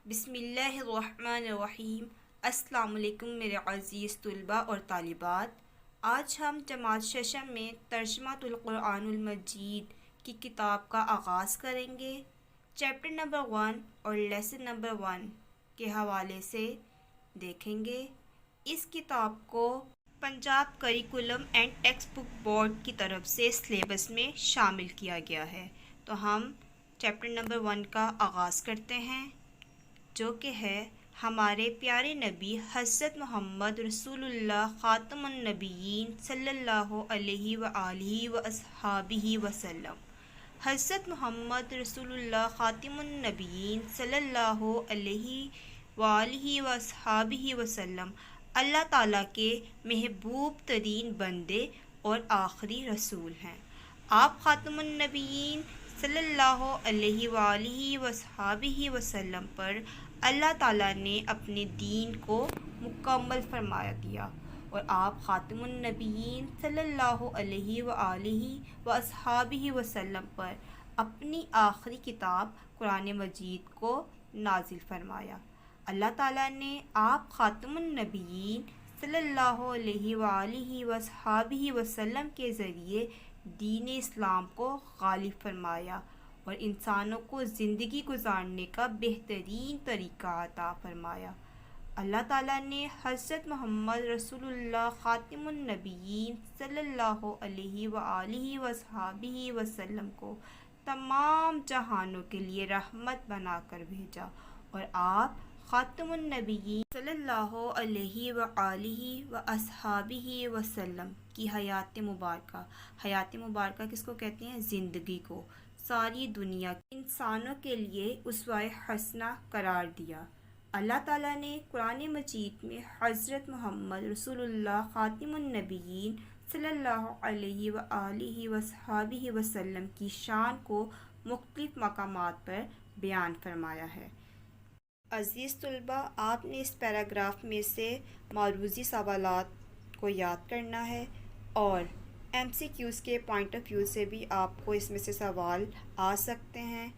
بسم اللہ الرحمن الرحیم۔ السلام علیکم میرے عزیز طلباء اور طالبات۔ آج ہم جماعت ششم میں ترجمۃ القرآن المجید کی کتاب کا آغاز کریں گے۔ چیپٹر نمبر 1 اور لیسن نمبر 1 کے حوالے سے دیکھیں گے۔ اس کتاب کو Punjab curriculum and text book board کی طرف سے سلیبس میں شامل کیا گیا ہے۔ تو ہم چیپٹر نمبر 1 کا آغاز کرتے ہیں، جو کہ ہے ہمارے پیارے نبی حضرت محمد رسول اللہ خاتم النبیین صلی اللہ علیہ وآلہ وصحابہ وسلم۔ حضرت محمد رسول اللہ خاتم النبیین صلی اللہ علیہ وآلہ وصحابہ وسلم اللہ تعالیٰ کے محبوب ترین بندے اور آخری رسول ہیں۔ آپ خاتم النبیین صلی اللہ علیہ وآلہ وصحابہ وسلم پر اللہ تعالیٰ نے اپنے دین کو مکمل فرمایا دیا، اور آپ خاتم النبیین صلی اللہ علیہ وآلہ وصحابہ وسلم پر اپنی آخری کتاب قرآن مجید کو نازل فرمایا۔ اللہ تعالیٰ نے آپ خاتم النبیین صلی اللہ علیہ وآلہ وصحابہ وسلم کے ذریعے دین اسلام کو غالب فرمایا اور انسانوں کو زندگی گزارنے کا بہترین طریقہ عطا فرمایا۔ اللہ تعالیٰ نے حضرت محمد رسول اللہ خاتم النبیین صلی اللہ علیہ وآلہ وصحابہ وسلم کو تمام جہانوں کے لیے رحمت بنا کر بھیجا، اور آپ خاتم النبیین صلی اللہ علیہ وآلہ وصحابہ وسلم کی حیات مبارکہ کس کو کہتے ہیں؟ زندگی کو ساری دنیا کے انسانوں کے لیے اسوہ حسنہ قرار دیا۔ اللہ تعالیٰ نے قرآن مجید میں حضرت محمد رسول اللہ خاتم النبیین صلی اللہ علیہ وآلہ وصحابہ وسلم کی شان کو مختلف مقامات پر بیان فرمایا ہے۔ عزیز طلباء، آپ نے اس پیراگراف میں سے معروضی سوالات کو یاد کرنا ہے، اور ایم سی کیوز کے پوائنٹ آف ویو سے بھی آپ کو اس میں سے سوال آ سکتے ہیں۔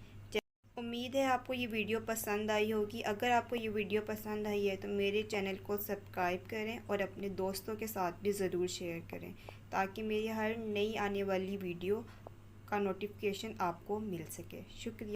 امید ہے آپ کو یہ ویڈیو پسند آئی ہوگی۔ اگر آپ کو یہ ویڈیو پسند آئی ہے تو میرے چینل کو سبسکرائب کریں اور اپنے دوستوں کے ساتھ بھی ضرور شیئر کریں، تاکہ میری ہر نئی آنے والی ویڈیو کا نوٹیفیکیشن آپ کو مل سکے۔ شکریہ۔